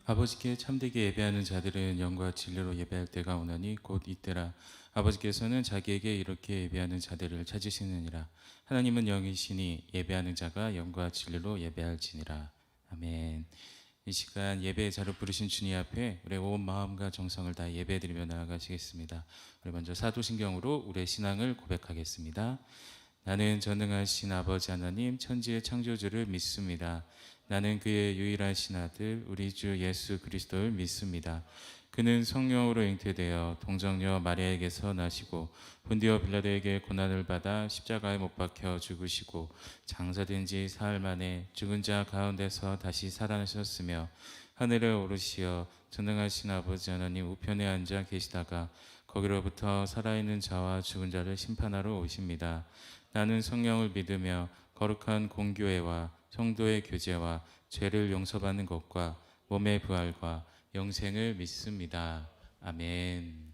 아버지께 참되게 예배하는 자들은 영과 진리로 예배할 때가 오나니 곧 이때라. 아버지께서는 자기에게 이렇게 예배하는 자들을 찾으시느니라. 하나님은 영이시니 예배하는 자가 영과 진리로 예배할지니라. 아멘. 이 시간 예배의 자로 부르신 주님 앞에 우리 온 마음과 정성을 다 예배드리며 나아가시겠습니다. 우리 먼저 사도신경으로 우리의 신앙을 고백하겠습니다. 나는 전능하신 아버지 하나님 천지의 창조주를 믿습니다. 나는 그의 유일하신 아들 우리 주 예수 그리스도를 믿습니다. 그는 성령으로 잉태되어 동정녀 마리아에게서 나시고 본디오 빌라도에게 고난을 받아 십자가에 못 박혀 죽으시고 장사된 지 사흘 만에 죽은 자 가운데서 다시 살아나셨으며 하늘에 오르시어 전능하신 아버지 하나님 우편에 앉아 계시다가 거기로부터 살아있는 자와 죽은 자를 심판하러 오십니다. 나는 성령을 믿으며 거룩한 공교회와 성도의 교제와 죄를 용서받는 것과 몸의 부활과 영생을 믿습니다. 아멘.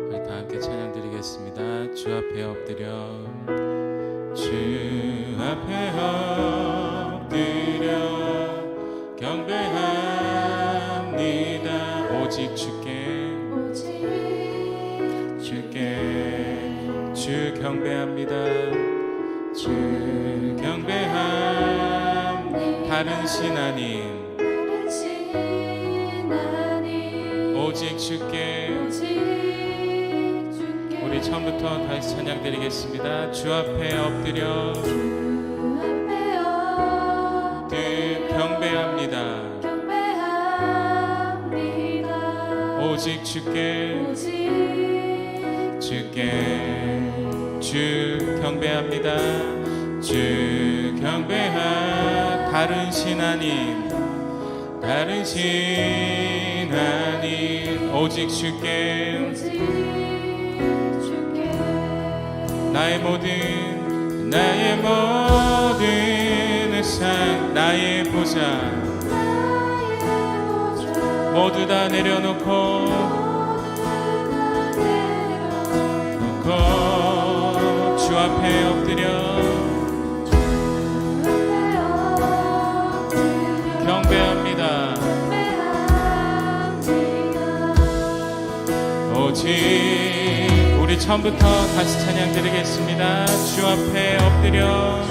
우리 다 함께 찬양 드리겠습니다. 주 앞에 엎드려 주 앞에 엎드려 경배합니다. 오직 주께 주 경배합니다. 주 경배함 다른 신 아닌 오직 주께. 우리 처음부터 다시 찬양 드리겠습니다. 주 앞에 엎드려 경배합니다. 오직 주께 주 경배합니다. 주 경배하 다른 신 아닌 오직 주께 나의 모든 의상 나의 보좌 모두 다 내려놓고 주 앞에 엎드려 경배합니다. 오직 우리 처음부터 다시 찬양 드리겠습니다. 주 앞에 엎드려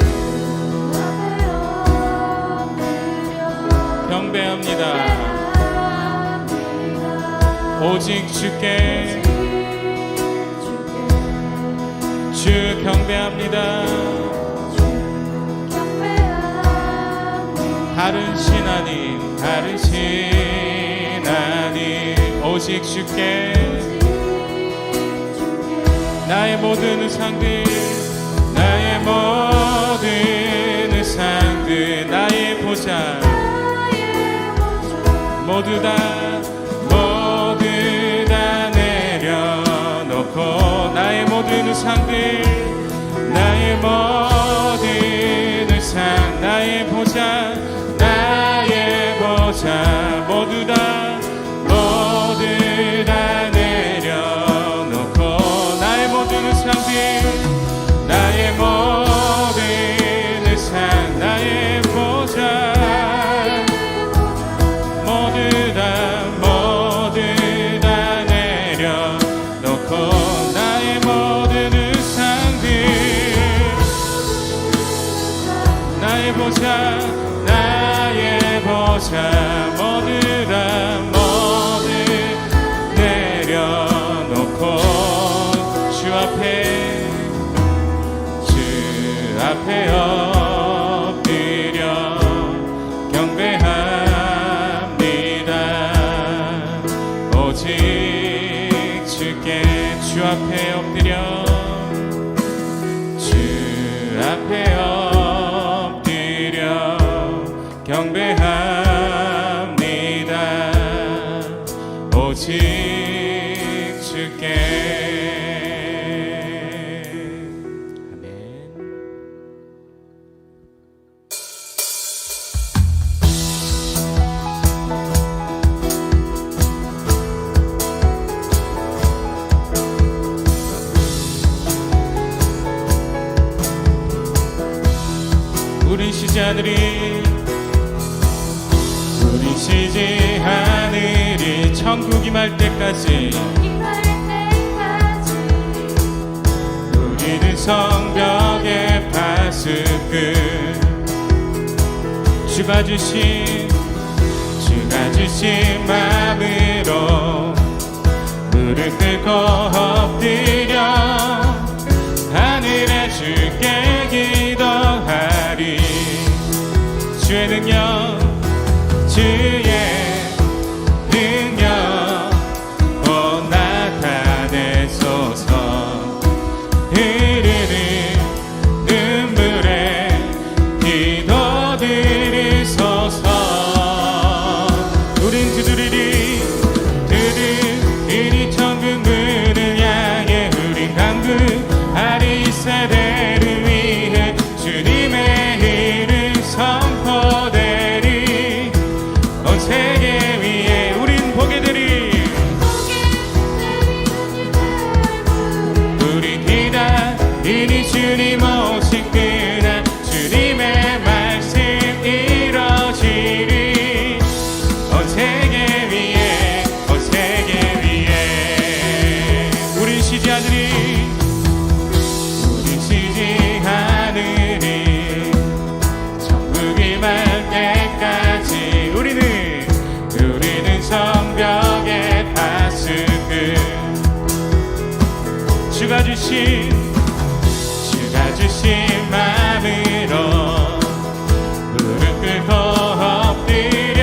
경배합니다. 오직 주께 주 경배합니다. 다른 신 아닌 오직 주께 나의 모든 의상들 나의 보좌 모두 다 내려놓고 나의 모든 의상들 나의 보좌 모두 다 내려놓고 나의 모든 의상들 나의 보좌 모두 다 내려놓고 나의 모든 의상들 나의 보좌 모두 내려놓고 주 앞에 엎드려 경배합니다. 오직 주께 주 앞에 엎드려 경배합니다. 오직 주께. 아멘. 하늘이 우리 쉬지 하늘이 천국이 말 때까지 우리는 성벽의 파수꾼 주가 주신 마음으로 무릎 꿇고 엎드려 하늘의 주께 기도하리. 주의 능력 주의 능력 곧 나타내소서. 흐르는 눈물에 기도 드리소서. 우린 두드리리 천국 문을 향해 우린 강구하리. 세대를 위해 주님의 이름 선포되리. 온 세계 위에 우린 보게 되리. 우린 기다리니 주님 오실 그날 주님의 말씀 이뤄지리. 온 세계 위에 온 세계 위에 우린 쉬지 않으리. 우린 쉬지 않으리. 천국이 말 때까지 우리는 성벽의 파수꾼 주가 주신 마음으로 무릎 꿇고 엎드려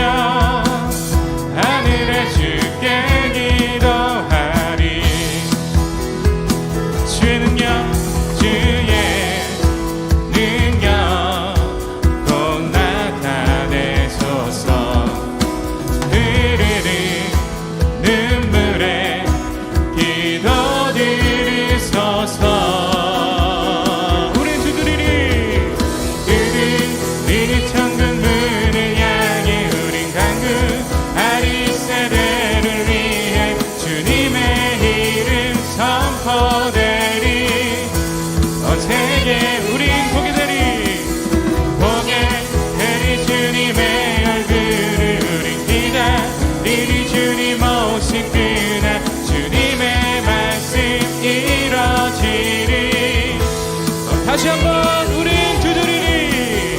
하늘의 주께 기도하리. 주의 능력 곧 나타내소서. 흐르는 눈물에 기도 드리소서. 다시 한번 우린 두드리리.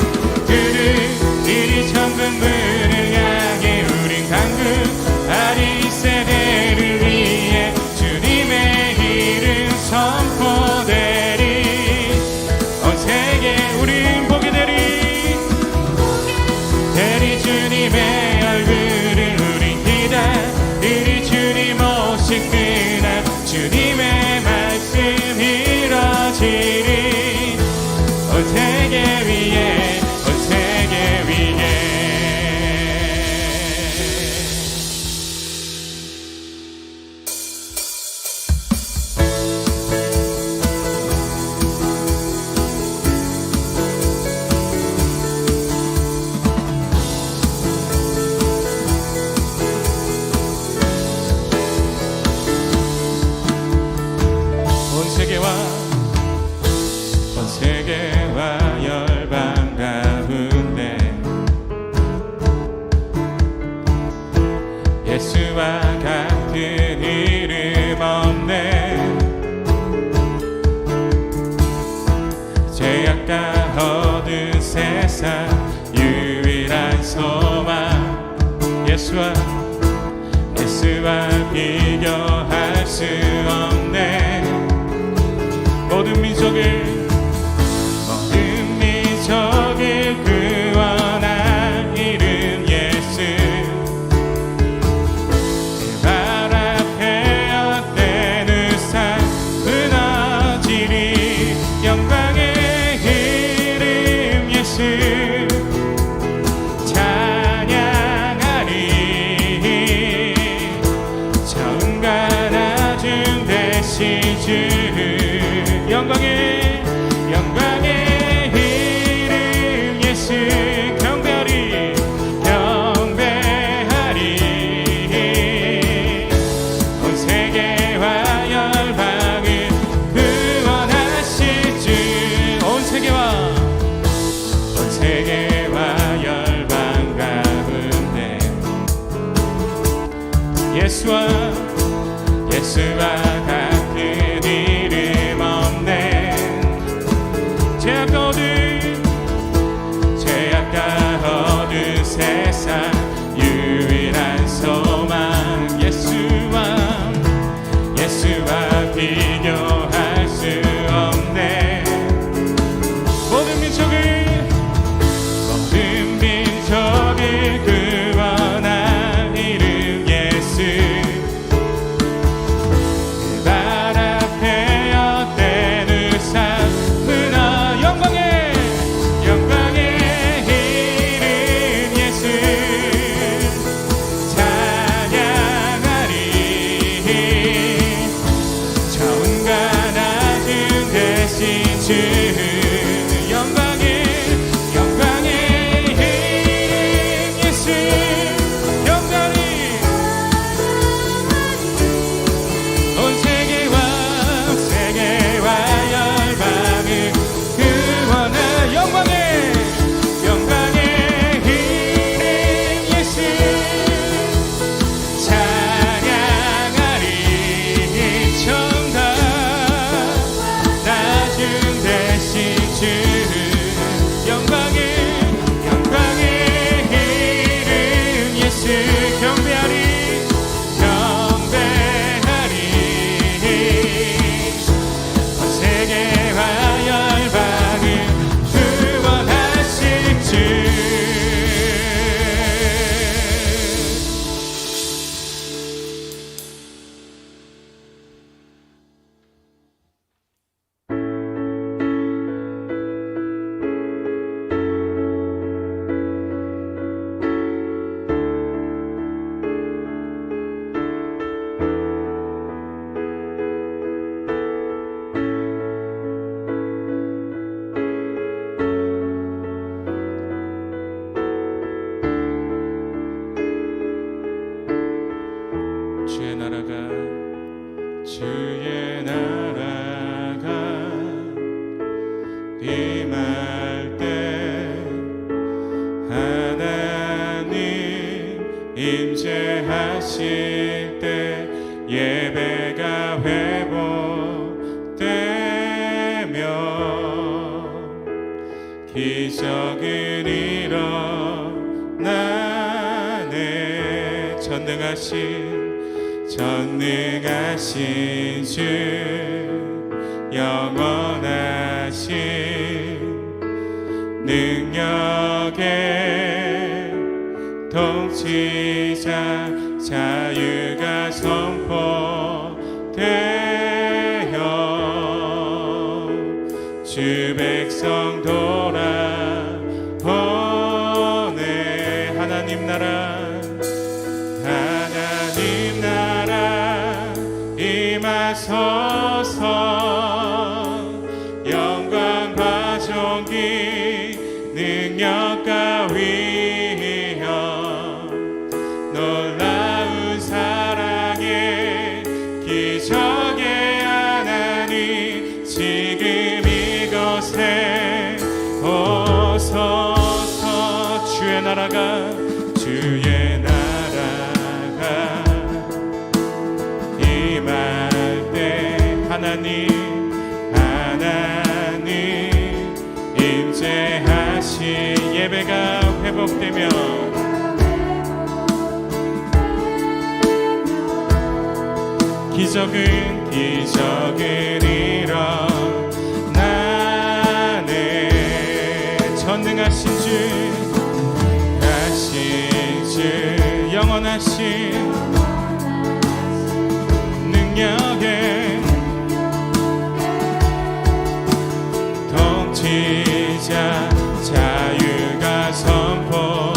천국 문을 향해 우린 강구하리. 세대를 위해 주님의 이름 선포되리. 온 세계 우린 보게 되리. 주님의 얼굴을 우린 기다리리. 주님 오실 그날 주님의 말씀 이뤄지리. 온 세계 위에 온 세계 위에 온 세계와 열방 가운데 예수와 같은 이름 없네. 죄악 가운데 세상 유일한 소망. 예수와 비교할 수 없네. 모든 민족을 구원할 이름 예수. 그 발 앞에 헛되는 삶 무너지리. 영광의 이름 예수 찬양하리. 처음과 나중 되신 주 영광의 이름 예수 경배하리. 온 세계와 열방을 구원하실 주. 온 세계와 예수와 같은 이름 없네. 죄악과 어두운 세상 유일한 소망 예수와 비교할 수 없네. 모든 민족을 구원한 이름 예수. 그 발 앞에 헛된 우상 무너 영광의 이름 예수 찬양하리. 처음과 낮은 대신 주 영광의 이름 예수 영광이 온 세계와 열방을 구원한 영광의 이름 예수 찬양하리. 처음과 낮은 대신 주 영광의 이름 예수 경배하리. 온 세계와 열방을 구원하실 주. 주의 나라가 임할 때 하나님 임재하실 때 예배가 회복되며 기적은 일어나네. 전능하신 주 영원하신 능력의 통치자 자유가 선포되어 주 백성 돌아오네. 하나님 나라 임하소서. 영광과 존귀 능력과 위엄 놀라운 사랑의 기적의 하나님 지금 이곳에 오소서. 주의 나라가 임할 때 하나님 임재하신 예배가 회복되며 기적은 일어나네. 전능하신 주 영원하신 능력의 통치자 자유가 선포되어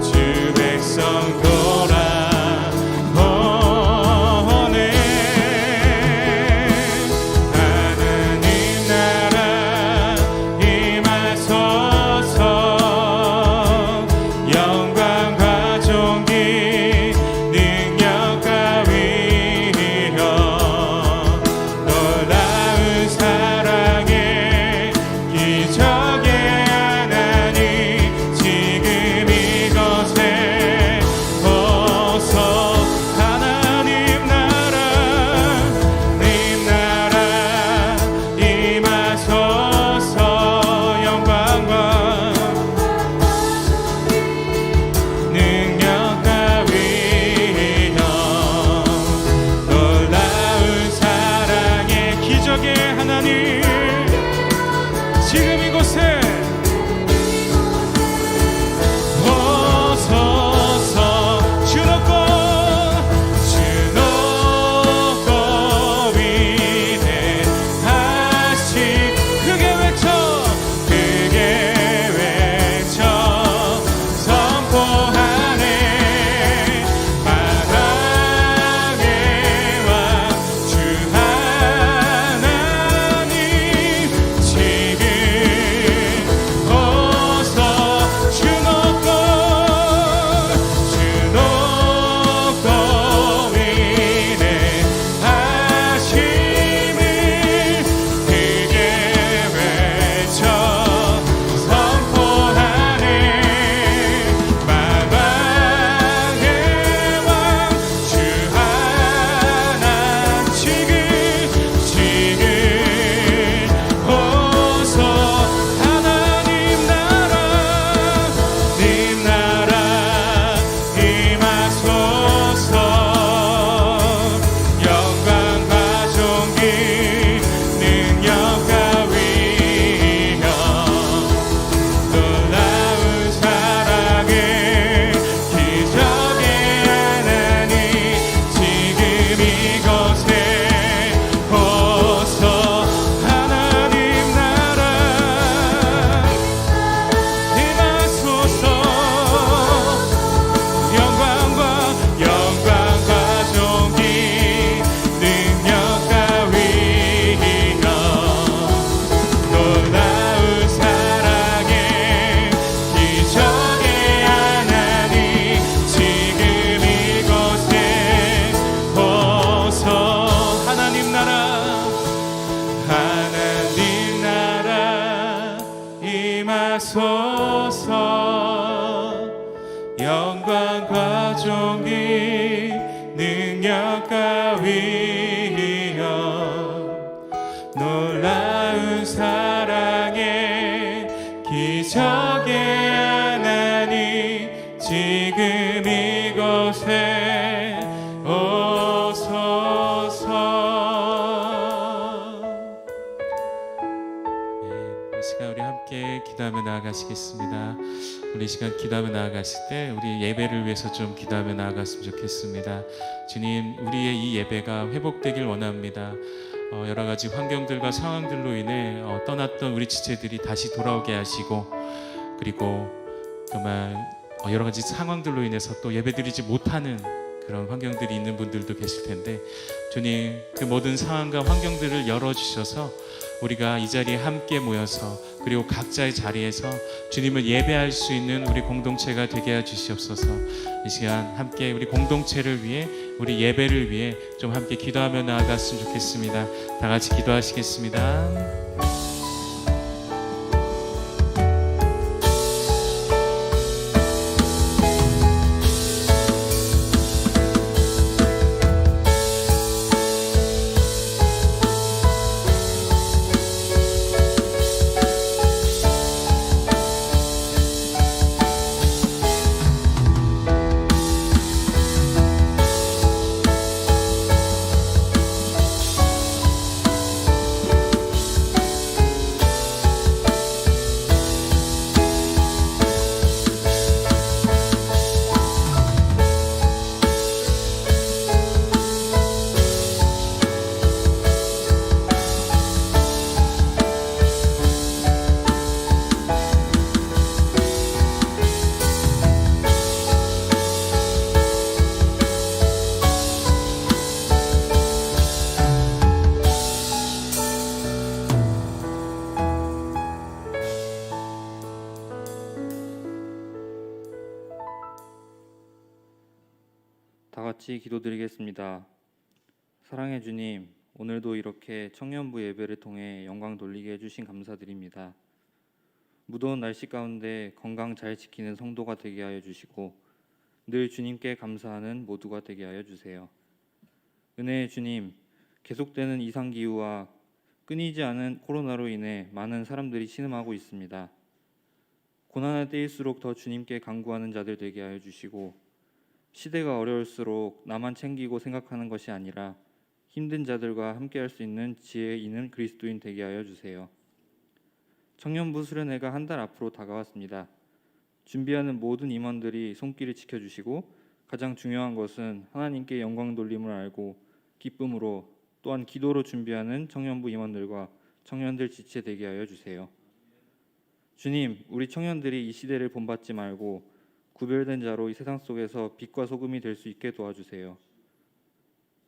주 백성 돌아오네. 하나님 나라 임하소서. 영광과 존귀 영광과 존귀 능력과 위엄 놀라운 사랑의 기적의 하나님 지금 이곳에 오소서. 이 시간 우리 함께 기도하며 나아가시겠습니다. 우리 이 시간 기도하며 나아가실 때 우리 예배를 위해서 좀 기도하며 나아갔으면 좋겠습니다. 주님, 우리의 이 예배가 회복되길 원합니다. 여러 가지 환경들과 상황들로 인해 떠났던 우리 지체들이 다시 돌아오게 하시고, 그리고 정말 여러 가지 상황들로 인해서 또 예배드리지 못하는 그런 환경들이 있는 분들도 계실 텐데, 주님, 그 모든 상황과 환경들을 열어주셔서 우리가 이 자리에 함께 모여서, 그리고 각자의 자리에서 주님을 예배할 수 있는 우리 공동체가 되게 해주시옵소서. 이 시간 함께 우리 공동체를 위해, 우리 예배를 위해 좀 함께 기도하며 나아갔으면 좋겠습니다. 다 같이 기도하시겠습니다. 다 같이 기도드리겠습니다. 사랑해 주님, 오늘도 이렇게 청년부 예배를 통해 영광 돌리게 해주신 감사드립니다. 무더운 날씨 가운데 건강 잘 지키는 성도가 되게 하여 주시고 늘 주님께 감사하는 모두가 되게 하여 주세요. 은혜의 주님, 계속되는 이상기후와 끊이지 않은 코로나로 인해 많은 사람들이 신음하고 있습니다. 고난의 때일수록 더 주님께 간구하는 자들 되게 하여 주시고, 시대가 어려울수록 나만 챙기고 생각하는 것이 아니라 힘든 자들과 함께할 수 있는 지혜 있는 그리스도인 되게 하여 주세요. 청년부 수련회가 한 달 앞으로 다가왔습니다. 준비하는 모든 임원들이 손길을 지켜주시고, 가장 중요한 것은 하나님께 영광 돌림을 알고 기쁨으로, 또한 기도로 준비하는 청년부 임원들과 청년들 지체 되게 하여 주세요. 주님, 우리 청년들이 이 시대를 본받지 말고 구별된 자로 이 세상 속에서 빛과 소금이 될 수 있게 도와주세요.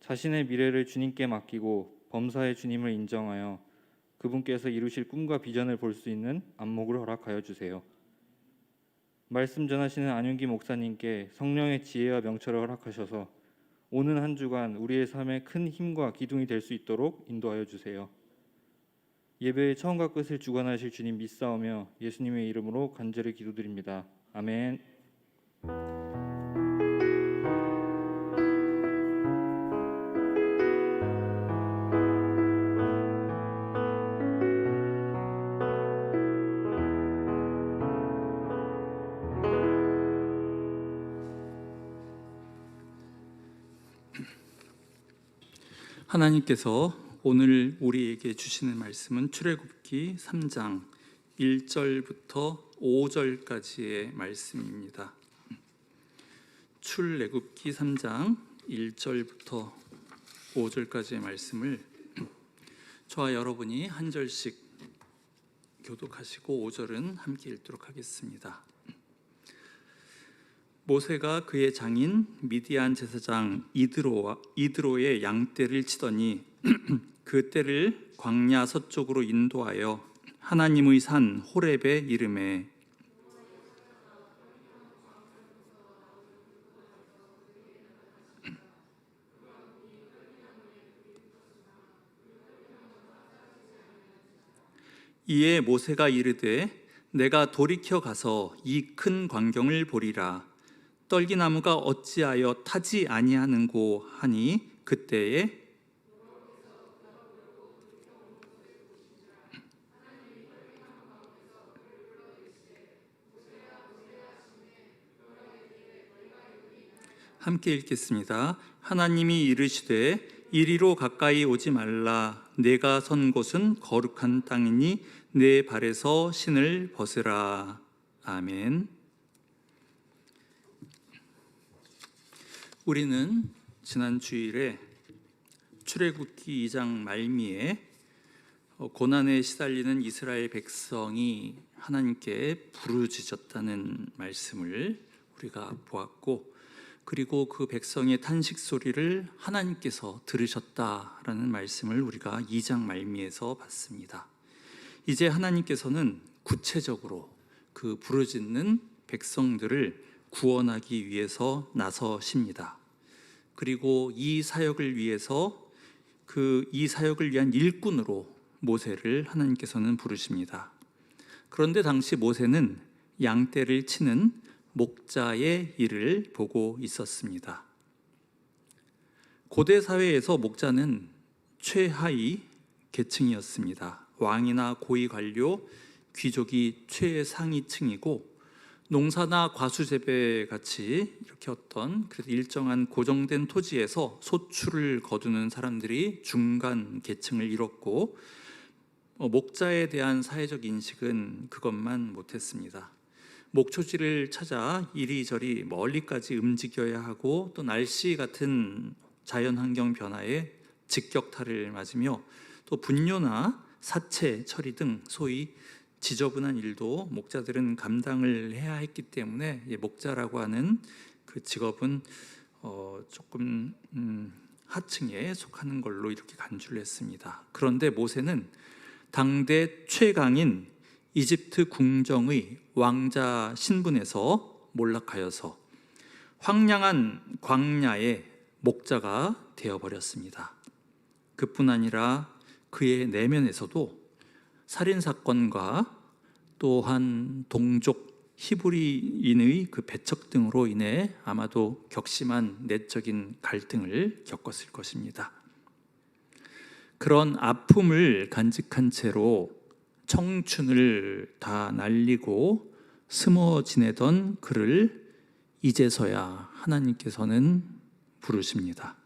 자신의 미래를 주님께 맡기고 범사의 주님을 인정하여 그분께서 이루실 꿈과 비전을 볼 수 있는 안목을 허락하여 주세요. 말씀 전하시는 안윤기 목사님께 성령의 지혜와 명철을 허락하셔서 오는 한 주간 우리의 삶에 큰 힘과 기둥이 될 수 있도록 인도하여 주세요. 예배의 처음과 끝을 주관하실 주님 믿사오며 예수님의 이름으로 간절히 기도드립니다. 아멘. 하나님께서 오늘 우리에게 주시는 말씀은 출애굽기 3장 1절부터 5절까지의 말씀입니다. 출애굽기 3장 1절부터 5절까지의 말씀을 저와 여러분이 한 절씩 교독하시고 5절은 함께 읽도록 하겠습니다. 모세가 그의 장인 미디안 제사장 이드로의 양떼를 치더니 그 떼를 광야 서쪽으로 인도하여 하나님의 산 호렙에 이르매 이에 모세가 이르되 내가 돌이켜 가서 이 큰 광경을 보리라. 떨기나무가 어찌하여 타지 아니하는고 하니 그때에 함께 읽겠습니다. 하나님이 이르시되 이리로 가까이 오지 말라. 내가 선 곳은 거룩한 땅이니 내 발에서 신을 벗으라. 아멘. 우리는 지난 주일에 출애굽기 2장 말미에 고난에 시달리는 이스라엘 백성이 하나님께 부르짖었다는 말씀을 우리가 보았고, 그리고 그 백성의 탄식 소리를 하나님께서 들으셨다라는 말씀을 우리가 2장 말미에서 봤습니다. 이제 하나님께서는 구체적으로 그 부르짖는 백성들을 구원하기 위해서 나서십니다. 그리고 이 사역을 위해서 이 사역을 위한 일꾼으로 모세를 하나님께서는 부르십니다. 그런데 당시 모세는 양떼를 치는 목자의 일을 보고 있었습니다. 고대 사회에서 목자는 최하위 계층이었습니다. 왕이나 고위 관료, 귀족이 최상위층이고, 농사나 과수 재배 같이 이렇게 어떤 일정한 고정된 토지에서 소출을 거두는 사람들이 중간 계층을 이뤘고, 목자에 대한 사회적 인식은 그것만 못했습니다. 목초지를 찾아 이리저리 멀리까지 움직여야 하고, 또 날씨 같은 자연환경 변화에 직격탄을 맞으며, 또 분뇨나 사체 처리 등 소위 지저분한 일도 목자들은 감당을 해야 했기 때문에 목자라고 하는 그 직업은 조금 하층에 속하는 걸로 이렇게 간주를 했습니다. 그런데 모세는 당대 최강인 이집트 궁정의 왕자 신분에서 몰락하여서 황량한 광야의 목자가 되어버렸습니다. 그뿐 아니라 그의 내면에서도 살인사건과 또한 동족 히브리인의 그 배척 등으로 인해 아마도 격심한 내적인 갈등을 겪었을 것입니다. 그런 아픔을 간직한 채로 청춘을 다 날리고 숨어 지내던 그를 이제서야 하나님께서는 부르십니다.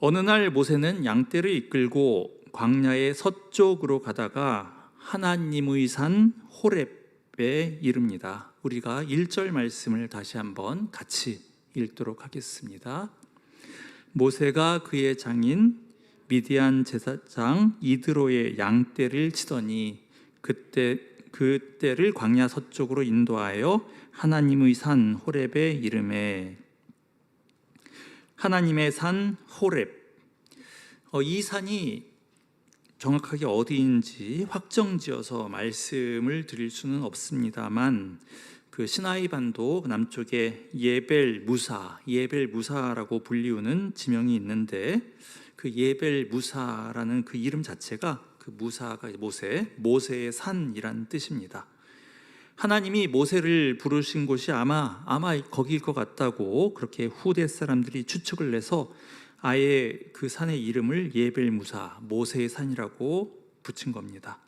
어느 날 모세는 양떼를 이끌고 광야의 서쪽으로 가다가 하나님의 산 호렙에 이릅니다. 우리가 1절 말씀을 다시 한번 같이 읽도록 하겠습니다. 모세가 그의 장인 미디안 제사장 이드로의 양떼를 치더니 그때를 광야 서쪽으로 인도하여 하나님의 산 호렙에 이르매. 하나님의 산 호렙, 이 산이 정확하게 어디인지 확정지어서 말씀을 드릴 수는 없습니다만, 그 시나이 반도 남쪽에 예벨 무사라고 불리우는 지명이 있는데, 그 예벨 무사라는 그 이름 자체가, 그 무사가 모세의 산이란 뜻입니다. 하나님이 모세를 부르신 곳이 아마 거기일 것 같다고 그렇게 후대 사람들이 추측을 내서 아예 그 산의 이름을 예벨 무사, 모세의 산이라고 붙인 겁니다.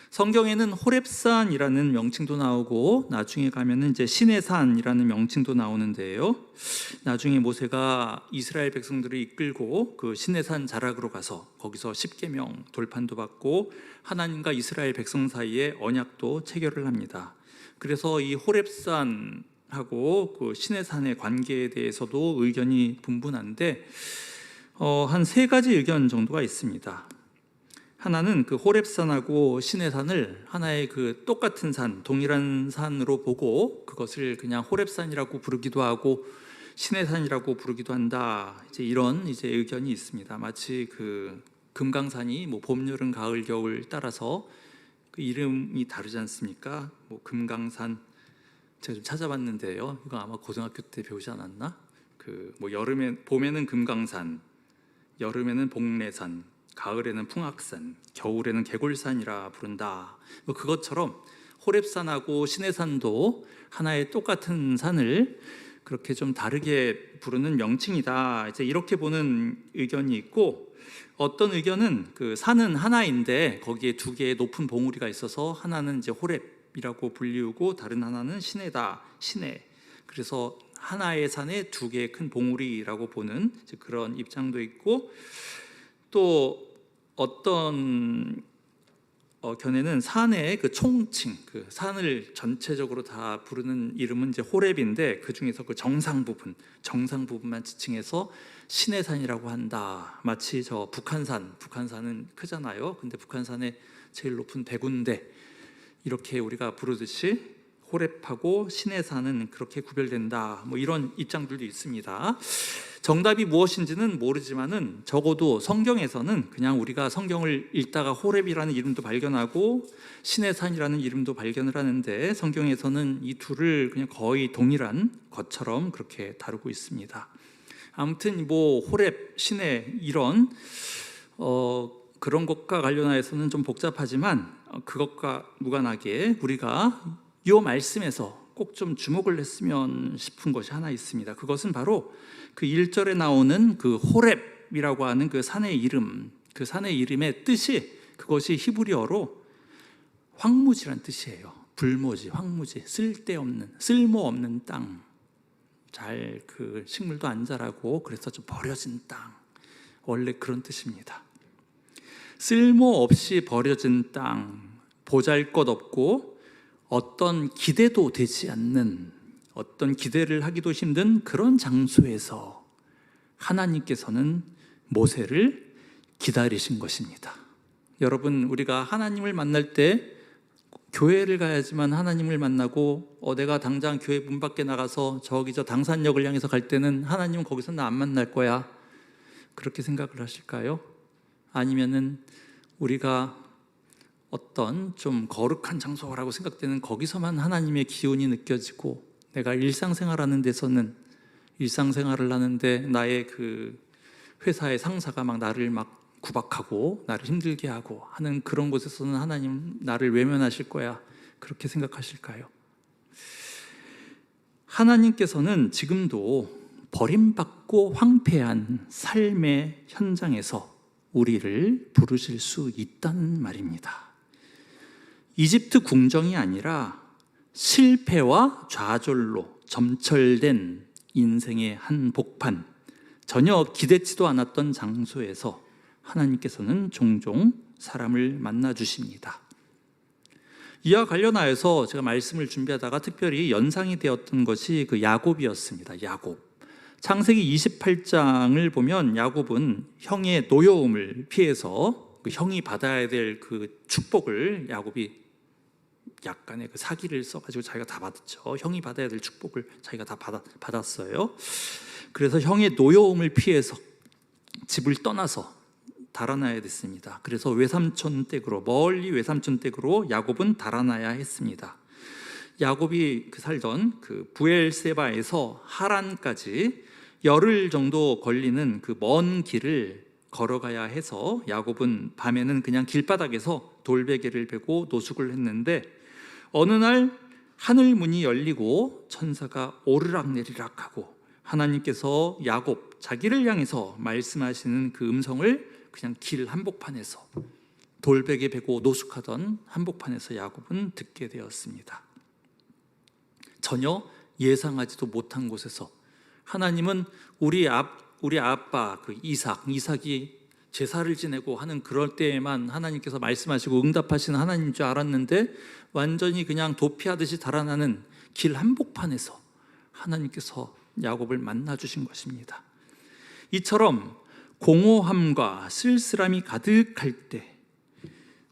성경에는 호렙산이라는 명칭도 나오고, 나중에 가면은 이제 신의 산이라는 명칭도 나오는데요. 나중에 모세가 이스라엘 백성들을 이끌고 그 신의 산 자락으로 가서 거기서 십계명 돌판도 받고 하나님과 이스라엘 백성 사이에 언약도 체결을 합니다. 그래서 이 호렙산하고 그 신의 산의 관계에 대해서도 의견이 분분한데, 한 3가지 의견 정도가 있습니다. 하나는 그 호렙산하고 신의 산을 하나의 그 똑같은 산, 동일한 산으로 보고 그것을 그냥 호렙산이라고 부르기도 하고 신의 산이라고 부르기도 한다. 이런 의견이 있습니다. 마치 그 금강산이 봄, 여름, 가을, 겨울 따라서 그 이름이 다르지 않습니까? 금강산, 제가 좀 찾아봤는데요. 이거 아마 고등학교 때 배우지 않았나? 봄에는 금강산, 여름에는 복례산, 가을에는 풍악산, 겨울에는 개골산이라 부른다. 그것처럼 호렙산하고 시내산도 하나의 똑같은 산을 그렇게 좀 다르게 부르는 명칭이다. 이제 이렇게 보는 의견이 있고, 어떤 의견은 그 산은 하나인데 거기에 두 개의 높은 봉우리가 있어서 하나는 이제 호렙이라고 불리우고 다른 하나는 시내다. 시내. 그래서 하나의 산에 두 개의 큰 봉우리라고 보는 이제 그런 입장도 있고, 또 어떤 견해는 산의 그 총칭, 그 산을 전체적으로 다 부르는 이름은 이제 호렙인데 그 중에서 그 정상 부분만 지칭해서 시내산이라고 한다. 마치 저 북한산은 크잖아요. 근데 북한산의 제일 높은 백운대 이렇게 우리가 부르듯이 호렙하고 시내산은 그렇게 구별된다. 뭐 이런 입장들도 있습니다. 정답이 무엇인지는 모르지만은 적어도 성경에서는 그냥 우리가 성경을 읽다가 호렙이라는 이름도 발견하고 시내산이라는 이름도 발견을 하는데 성경에서는 이 둘을 그냥 거의 동일한 것처럼 그렇게 다루고 있습니다. 아무튼 뭐 호렙, 시내 이런 그런 것과 관련하여서는 좀 복잡하지만 그것과 무관하게 우리가 이 말씀에서 꼭 좀 주목을 했으면 싶은 것이 하나 있습니다. 그것은 바로 그 1절에 나오는 그 호렙이라고 하는 그 산의 이름, 그 산의 이름의 뜻이 그것이 히브리어로 황무지란 뜻이에요. 불모지, 황무지, 쓸모없는 땅, 잘 그 식물도 안 자라고 그래서 좀 버려진 땅, 원래 그런 뜻입니다. 쓸모없이 버려진 땅, 보잘것없고 어떤 기대도 되지 않는, 어떤 기대를 하기도 힘든 그런 장소에서 하나님께서는 모세를 기다리신 것입니다. 여러분, 우리가 하나님을 만날 때 교회를 가야지만 하나님을 만나고 내가 당장 교회 문 밖에 나가서 저기 저 당산역을 향해서 갈 때는 하나님은 거기서 나 안 만날 거야, 그렇게 생각을 하실까요? 아니면은 우리가 어떤 좀 거룩한 장소라고 생각되는 거기서만 하나님의 기운이 느껴지고, 내가 일상생활하는 데서는 일상생활을 하는데 나의 그 회사의 상사가 막 나를 막 구박하고 나를 힘들게 하고 하는 그런 곳에서는 하나님 나를 외면하실 거야, 그렇게 생각하실까요? 하나님께서는 지금도 버림받고 황폐한 삶의 현장에서 우리를 부르실 수 있다는 말입니다. 이집트 궁정이 아니라 실패와 좌절로 점철된 인생의 한복판, 전혀 기대치도 않았던 장소에서 하나님께서는 종종 사람을 만나 주십니다. 이와 관련하여서 제가 말씀을 준비하다가 특별히 연상이 되었던 것이 그 야곱이었습니다. 야곱. 창세기 28장을 보면 야곱은 형의 노여움을 피해서 그 형이 받아야 될 그 축복을 야곱이 약간의 그 사기를 써가지고 자기가 다 받았죠. 형이 받아야 될 축복을 자기가 다 받았어요. 그래서 형의 노여움을 피해서 집을 떠나서 달아나야 됐습니다. 그래서 외삼촌 댁으로, 멀리 외삼촌 댁으로 야곱은 달아나야 했습니다. 야곱이 살던 그 부엘세바에서 하란까지 열흘 정도 걸리는 그 먼 길을 걸어가야 해서 야곱은 밤에는 그냥 길바닥에서 돌베개를 베고 노숙을 했는데, 어느 날 하늘 문이 열리고 천사가 오르락내리락 하고 하나님께서 야곱, 자기를 향해서 말씀하시는 그 음성을 그냥 길 한복판에서, 돌베개 베고 노숙하던 한복판에서 야곱은 듣게 되었습니다. 전혀 예상하지도 못한 곳에서 하나님은 우리 아빠 그 이삭이 제사를 지내고 하는 그럴 때에만 하나님께서 말씀하시고 응답하시는 하나님인 줄 알았는데, 완전히 그냥 도피하듯이 달아나는 길 한복판에서 하나님께서 야곱을 만나 주신 것입니다. 이처럼 공허함과 쓸쓸함이 가득할 때,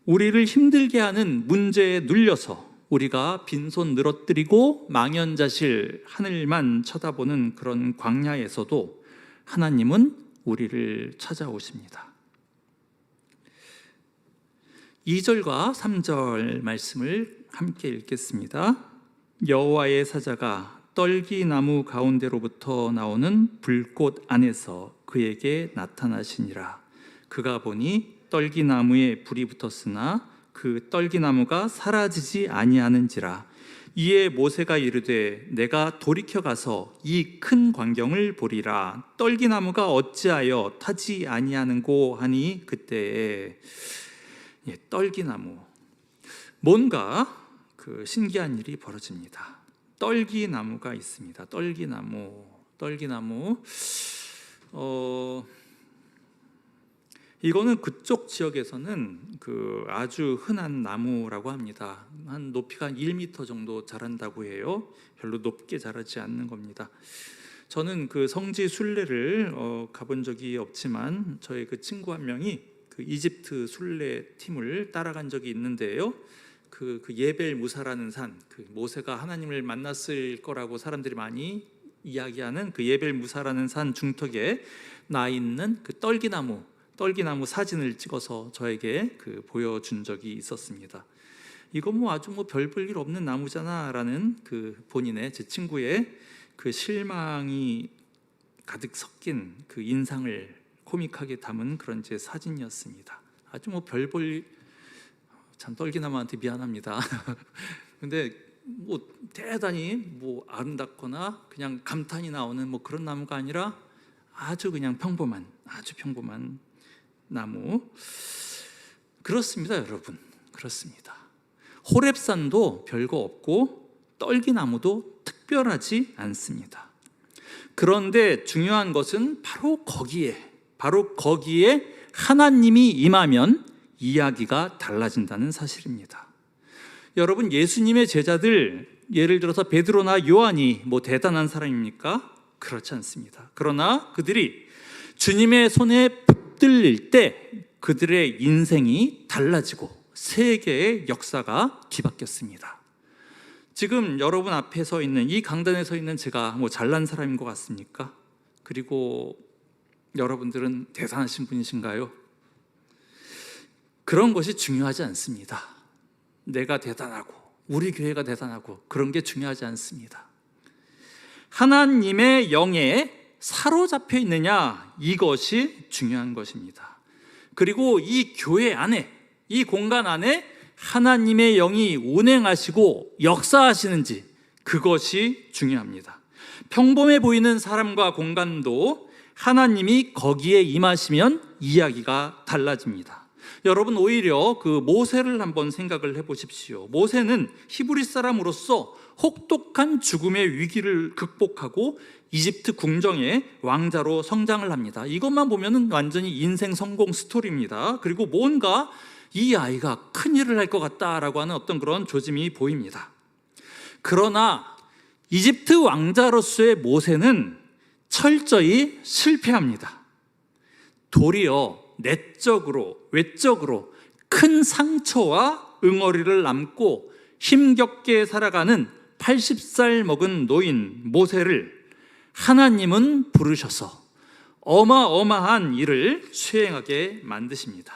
우리를 힘들게 하는 문제에 눌려서 우리가 빈손 늘어뜨리고 망연자실 하늘만 쳐다보는 그런 광야에서도 하나님은 우리를 찾아오십니다. 2절과 3절 말씀을 함께 읽겠습니다. 여호와의 사자가 떨기나무 가운데로부터 나오는 불꽃 안에서 그에게 나타나시니라. 그가 보니 떨기나무에 불이 붙었으나 그 떨기나무가 사라지지 아니하는지라. 이에 모세가 이르되 내가 돌이켜 가서 이 큰 광경을 보리라. 떨기나무가 어찌하여 타지 아니하는고 하니 그때에 떨기나무, 뭔가 그 신기한 일이 벌어집니다. 떨기나무가 있습니다. 떨기나무. 이거는 그쪽 지역에서는 그 아주 흔한 나무라고 합니다. 한 높이가 1m 정도 자란다고 해요. 별로 높게 자라지 않는 겁니다. 저는 그 성지 순례를 가본 적이 없지만 저희 그 친구 한 명이 그 이집트 순례 팀을 따라간 적이 있는데요. 그 예벨 무사라는 산, 그 모세가 하나님을 만났을 거라고 사람들이 많이 이야기하는 그 예벨 무사라는 산 중턱에 나 있는 그 떨기나무 사진을 찍어서 저에게 그 보여준 적이 있었습니다. 이거 뭐 아주 뭐 별 볼 일 없는 나무잖아라는 그 본인의, 제 친구의 그 실망이 가득 섞인 그 인상을 코믹하게 담은 그런 제 사진이었습니다. 아주 뭐 별 볼, 참 떨기나무한테 미안합니다. 근데 뭐 대단히 뭐 아름답거나 그냥 감탄이 나오는 뭐 그런 나무가 아니라 아주 그냥 평범한, 아주 평범한 나무. 그렇습니다, 여러분. 그렇습니다. 호렙산도 별거 없고 떨기나무도 특별하지 않습니다. 그런데 중요한 것은 바로 거기에 하나님이 임하면 이야기가 달라진다는 사실입니다. 여러분, 예수님의 제자들, 예를 들어서 베드로나 요한이 뭐 대단한 사람입니까? 그렇지 않습니다. 그러나 그들이 주님의 손에 붙들릴 때 그들의 인생이 달라지고 세계의 역사가 뒤바뀌었습니다. 지금 여러분 앞에 서 있는, 이 강단에 서 있는 제가 뭐 잘난 사람인 것 같습니까? 그리고 여러분들은 대단하신 분이신가요? 그런 것이 중요하지 않습니다. 내가 대단하고 우리 교회가 대단하고 그런 게 중요하지 않습니다. 하나님의 영에 사로잡혀 있느냐, 이것이 중요한 것입니다. 그리고 이 교회 안에, 이 공간 안에 하나님의 영이 운행하시고 역사하시는지, 그것이 중요합니다. 평범해 보이는 사람과 공간도 하나님이 거기에 임하시면 이야기가 달라집니다. 여러분, 오히려 그 모세를 한번 생각을 해보십시오. 모세는 히브리 사람으로서 혹독한 죽음의 위기를 극복하고 이집트 궁정의 왕자로 성장을 합니다. 이것만 보면 완전히 인생 성공 스토리입니다. 그리고 뭔가 이 아이가 큰일을 할 것 같다라고 하는 어떤 그런 조짐이 보입니다. 그러나 이집트 왕자로서의 모세는 철저히 실패합니다. 도리어 내적으로, 외적으로 큰 상처와 응어리를 남고 힘겹게 살아가는 80살 먹은 노인 모세를 하나님은 부르셔서 어마어마한 일을 수행하게 만드십니다.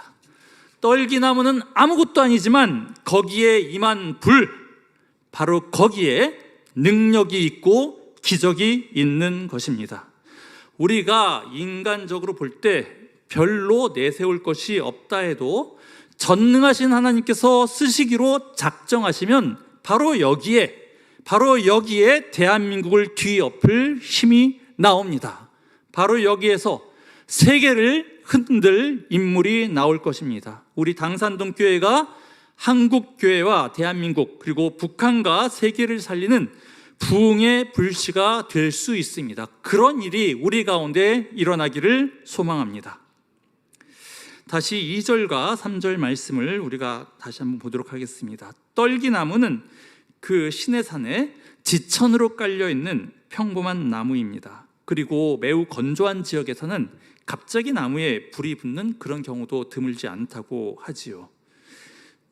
떨기나무는 아무것도 아니지만 거기에 임한 불, 바로 거기에 능력이 있고 기적이 있는 것입니다. 우리가 인간적으로 볼 때 별로 내세울 것이 없다 해도 전능하신 하나님께서 쓰시기로 작정하시면 바로 여기에 대한민국을 뒤엎을 힘이 나옵니다. 바로 여기에서 세계를 흔들 인물이 나올 것입니다. 우리 당산동 교회가 한국 교회와 대한민국, 그리고 북한과 세계를 살리는 부흥의 불씨가 될 수 있습니다. 그런 일이 우리 가운데 일어나기를 소망합니다. 다시 2절과 3절 말씀을 우리가 다시 한번 보도록 하겠습니다. 떨기나무는 그 시내산에 지천으로 깔려있는 평범한 나무입니다. 그리고 매우 건조한 지역에서는 갑자기 나무에 불이 붙는 그런 경우도 드물지 않다고 하지요.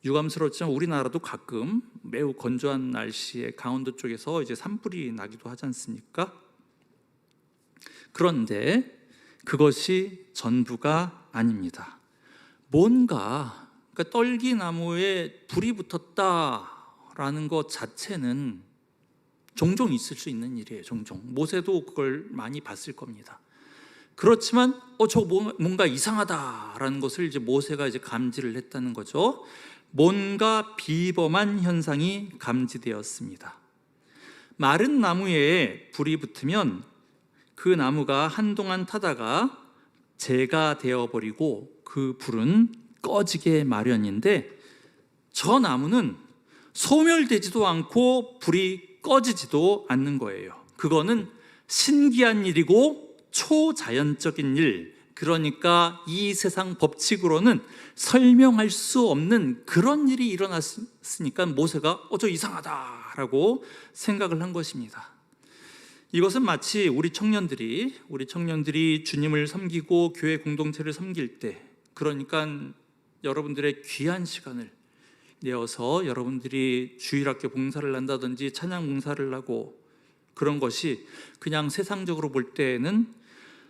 유감스럽지만 우리나라도 가끔 매우 건조한 날씨에 강원도 쪽에서 이제 산불이 나기도 하지 않습니까? 그런데 그것이 전부가 아닙니다. 뭔가, 그러니까 떨기나무에 불이 붙었다라는 것 자체는 종종 있을 수 있는 일이에요. 종종. 모세도 그걸 많이 봤을 겁니다. 그렇지만 저거 뭔가 이상하다라는 것을 이제 모세가 이제 감지를 했다는 거죠. 뭔가 비범한 현상이 감지되었습니다. 마른 나무에 불이 붙으면 그 나무가 한동안 타다가 재가 되어버리고 그 불은 꺼지게 마련인데, 저 나무는 소멸되지도 않고 불이 꺼지지도 않는 거예요. 그거는 신기한 일이고 초자연적인 일, 그러니까 이 세상 법칙으로는 설명할 수 없는 그런 일이 일어났으니까 모세가 저 이상하다라고 생각을 한 것입니다. 이것은 마치 우리 청년들이 주님을 섬기고 교회 공동체를 섬길 때, 그러니까 여러분들의 귀한 시간을 내어서 여러분들이 주일학교 봉사를 한다든지 찬양 봉사를 하고, 그런 것이 그냥 세상적으로 볼 때는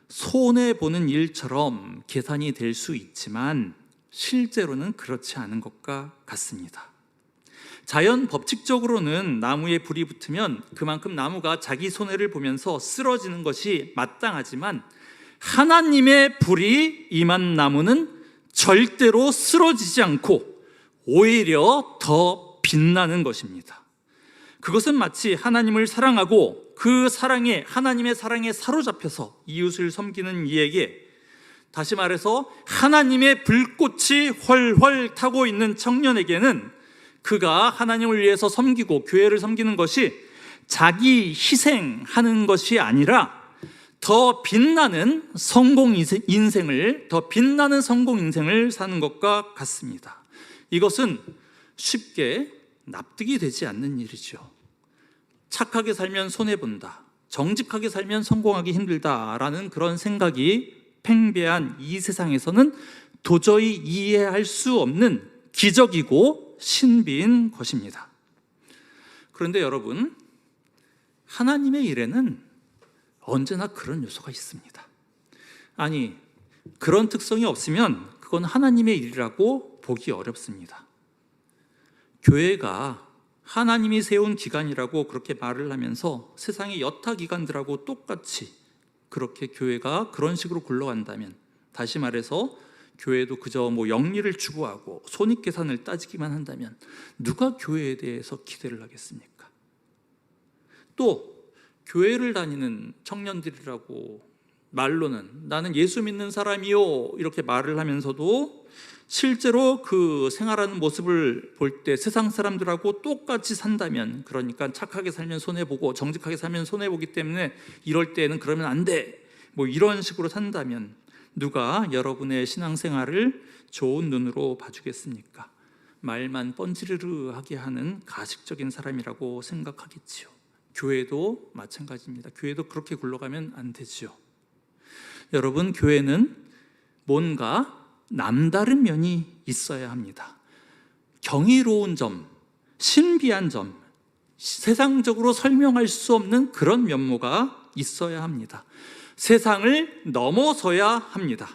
손해보는 일처럼 계산이 될 수 있지만 실제로는 그렇지 않은 것과 같습니다. 자연 법칙적으로는 나무에 불이 붙으면 그만큼 나무가 자기 손해를 보면서 쓰러지는 것이 마땅하지만, 하나님의 불이 임한 나무는 절대로 쓰러지지 않고 오히려 더 빛나는 것입니다. 그것은 마치 하나님을 사랑하고 그 사랑에, 하나님의 사랑에 사로잡혀서 이웃을 섬기는 이에게, 다시 말해서 하나님의 불꽃이 훨훨 타고 있는 청년에게는 그가 하나님을 위해서 섬기고 교회를 섬기는 것이 자기 희생하는 것이 아니라 더 빛나는 성공 인생을 사는 것과 같습니다. 이것은 쉽게 납득이 되지 않는 일이죠. 착하게 살면 손해본다, 정직하게 살면 성공하기 힘들다라는 그런 생각이 팽배한 이 세상에서는 도저히 이해할 수 없는 기적이고 신비인 것입니다. 그런데 여러분, 하나님의 일에는 언제나 그런 요소가 있습니다. 아니, 그런 특성이 없으면 그건 하나님의 일이라고 보기 어렵습니다. 교회가 하나님이 세운 기관이라고 그렇게 말을 하면서 세상의 여타 기관들하고 똑같이 그렇게 교회가 그런 식으로 굴러간다면, 다시 말해서 교회도 그저 영리를 추구하고 손익계산을 따지기만 한다면 누가 교회에 대해서 기대를 하겠습니까? 또 교회를 다니는 청년들이라고 말로는 나는 예수 믿는 사람이요 이렇게 말을 하면서도 실제로 그 생활하는 모습을 볼 때 세상 사람들하고 똑같이 산다면, 그러니까 착하게 살면 손해보고 정직하게 살면 손해보기 때문에 이럴 때는 그러면 안 돼, 이런 식으로 산다면 누가 여러분의 신앙생활을 좋은 눈으로 봐주겠습니까? 말만 뻔지르르하게 하는 가식적인 사람이라고 생각하겠지요. 교회도 마찬가지입니다. 교회도 그렇게 굴러가면 안 되지요. 여러분, 교회는 뭔가 남다른 면이 있어야 합니다. 경이로운 점, 신비한 점, 세상적으로 설명할 수 없는 그런 면모가 있어야 합니다. 세상을 넘어서야 합니다.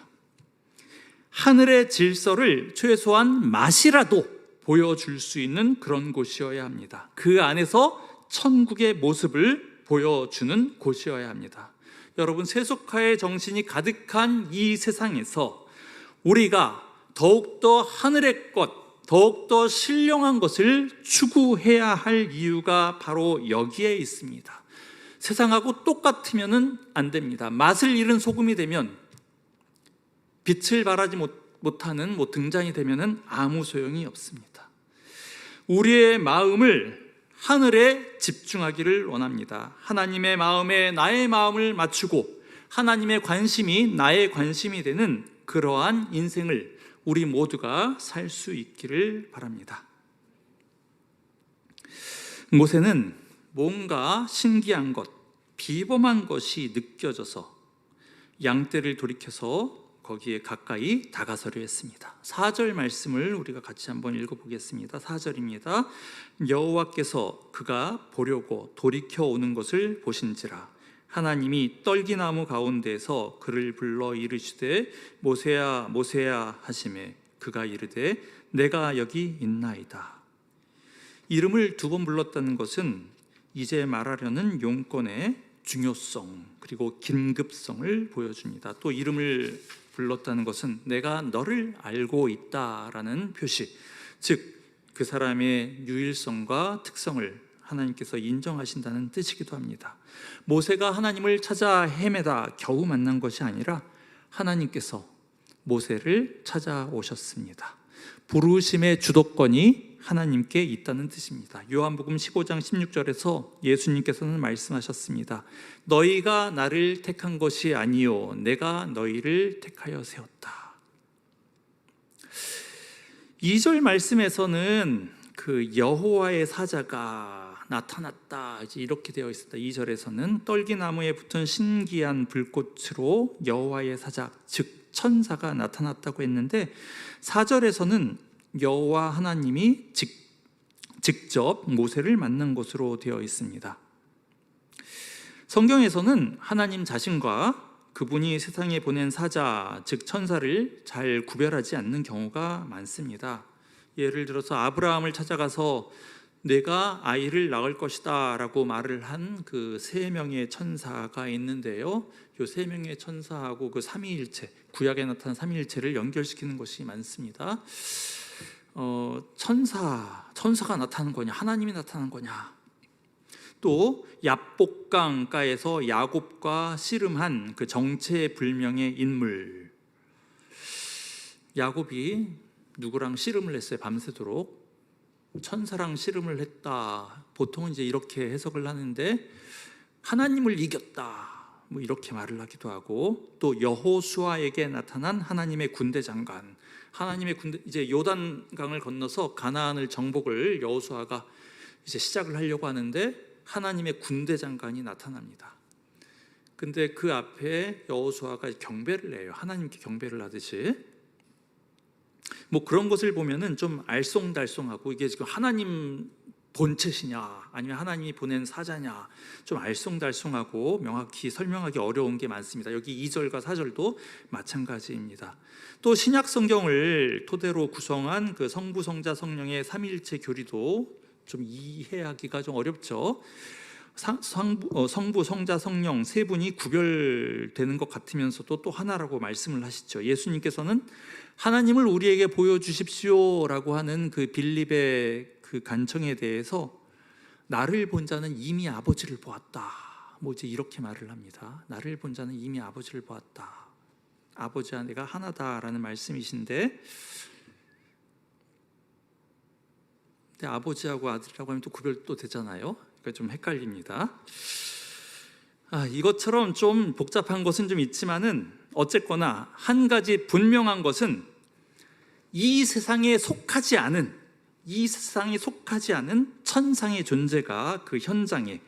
하늘의 질서를 최소한 맛이라도 보여줄 수 있는 그런 곳이어야 합니다. 그 안에서 천국의 모습을 보여주는 곳이어야 합니다. 여러분, 세속화의 정신이 가득한 이 세상에서 우리가 더욱더 하늘의 것, 더욱더 신령한 것을 추구해야 할 이유가 바로 여기에 있습니다. 세상하고 똑같으면 안 됩니다. 맛을 잃은 소금이 되면, 빛을 발하지 못하는 등잔이 되면 아무 소용이 없습니다. 우리의 마음을 하늘에 집중하기를 원합니다. 하나님의 마음에 나의 마음을 맞추고 하나님의 관심이 나의 관심이 되는 그러한 인생을 우리 모두가 살 수 있기를 바랍니다. 모세는 뭔가 신기한 것, 비범한 것이 느껴져서 양떼를 돌이켜서 거기에 가까이 다가서려 했습니다. 4절 말씀을 우리가 같이 한번 읽어보겠습니다. 4절입니다. 여호와께서 그가 보려고 돌이켜 오는 것을 보신지라 하나님이 떨기나무 가운데에서 그를 불러 이르시되 모세야 모세야 하시매 그가 이르되 내가 여기 있나이다. 이름을 2번 불렀다는 것은 이제 말하려는 용건의 중요성 그리고 긴급성을 보여줍니다. 또 이름을 불렀다는 것은 내가 너를 알고 있다라는 표시, 즉 그 사람의 유일성과 특성을 하나님께서 인정하신다는 뜻이기도 합니다. 모세가 하나님을 찾아 헤매다 겨우 만난 것이 아니라 하나님께서 모세를 찾아오셨습니다. 부르심의 주도권이 하나님께 있다는 뜻입니다. 요한복음 15장 16절에서 예수님께서는 말씀하셨습니다. 너희가 나를 택한 것이 아니요 내가 너희를 택하여 세웠다. 2절 말씀에서는 그 여호와의 사자가 나타났다 이렇게 되어 있습니다. 2절에서는 떨기나무에 붙은 신기한 불꽃으로 여호와의 사자 즉 천사가 나타났다고 했는데 4절에서는 여호와 하나님이 직접 모세를 만난 것으로 되어 있습니다. 성경에서는 하나님 자신과 그분이 세상에 보낸 사자 즉 천사를 잘 구별하지 않는 경우가 많습니다. 예를 들어서 아브라함을 찾아가서 내가 아이를 낳을 것이다 라고 말을 한 그 3명의 천사가 있는데요, 이 3명의 천사하고 그 삼위일체, 구약에 나타난 삼위일체를 연결시키는 것이 많습니다. 천사가 나타나는 거냐, 하나님이 나타나는 거냐. 또 야복강가에서 야곱과 씨름한 그 정체불명의 인물, 야곱이 누구랑 씨름을 했어요? 밤새도록. 천사랑 씨름을 했다. 보통은 이제 이렇게 해석을 하는데 하나님을 이겼다 뭐 이렇게 말을 하기도 하고, 또 여호수아에게 나타난 하나님의 군대 장관, 하나님의 군대, 이제 요단강을 건너서 가나안을 정복을 여호수아가 이제 시작을 하려고 하는데 하나님의 군대 장관이 나타납니다. 근데 그 앞에 여호수아가 경배를 해요. 하나님께 경배를 하듯이. 뭐 그런 것을 보면은 좀 알쏭달쏭하고, 이게 지금 하나님 본체시냐 아니면 하나님이 보낸 사자냐 좀 알쏭달쏭하고 명확히 설명하기 어려운 게 많습니다. 여기 2절과 4절도 마찬가지입니다. 또 신약 성경을 토대로 구성한 그 성부, 성자, 성령의 삼위일체 교리도 좀 이해하기가 좀 어렵죠. 성부, 성자, 성령 세 분이 구별되는 것 같으면서도 또 하나라고 말씀을 하시죠. 예수님께서는 하나님을 우리에게 보여주십시오라고 하는 그 빌립의 그 간청에 대해서 나를 본 자는 이미 아버지를 보았다 뭐 이제 이렇게 말을 합니다. 나를 본 자는 이미 아버지를 보았다, 아버지와 내가 하나다라는 말씀이신데, 근데 아버지하고 아들이라고 하면 또 구별도 되잖아요. 그러니까 좀 헷갈립니다. 이것처럼 좀 복잡한 것은 좀 있지만은 어쨌거나 한 가지 분명한 것은 이 세상에 속하지 않은 천상의 존재가 그 현장에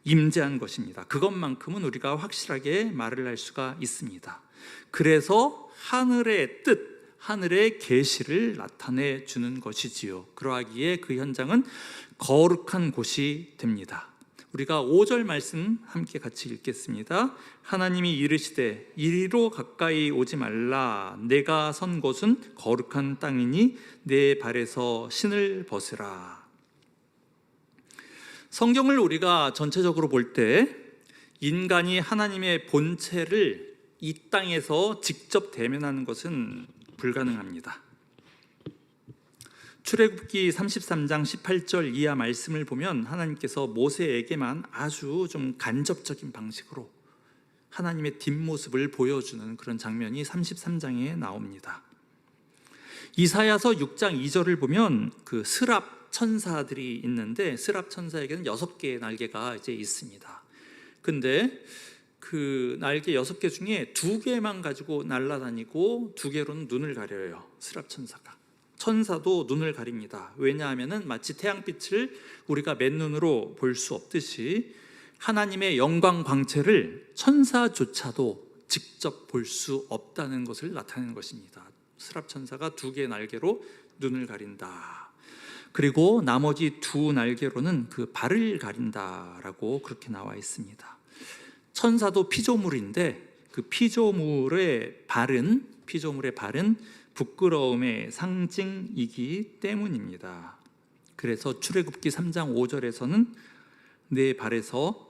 임재한 것입니다. 그것만큼은 우리가 확실하게 말을 할 수가 있습니다. 그래서 하늘의 뜻, 하늘의 계시를 나타내 주는 것이지요. 그러하기에 그 현장은 거룩한 곳이 됩니다. 우리가 5절 말씀 함께 같이 읽겠습니다. 하나님이 이르시되 이리로 가까이 오지 말라, 내가 선 곳은 거룩한 땅이니 내 발에서 신을 벗으라. 성경을 우리가 전체적으로 볼 때 인간이 하나님의 본체를 이 땅에서 직접 대면하는 것은 불가능합니다. 출애굽기 33장 18절 이하 말씀을 보면 하나님께서 모세에게만 아주 좀 간접적인 방식으로 하나님의 뒷모습을 보여주는 그런 장면이 33장에 나옵니다. 이사야서 6장 2절을 보면 그 스랍 천사들이 있는데, 스랍 천사에게는 6개의 날개가 이제 있습니다. 근데 그 날개 6개 중에 2개만 가지고 날아다니고 2개로는 눈을 가려요. 스랍 천사가. 천사도 눈을 가립니다. 왜냐하면은 마치 태양빛을 우리가 맨눈으로 볼 수 없듯이 하나님의 영광 광채를 천사조차도 직접 볼 수 없다는 것을 나타내는 것입니다. 스랍 천사가 2개의 날개로 눈을 가린다. 그리고 나머지 2 날개로는 그 발을 가린다라고 그렇게 나와 있습니다. 천사도 피조물인데 그 피조물의 발은 부끄러움의 상징이기 때문입니다. 그래서 출애굽기 3장 5절에서는 내 발에서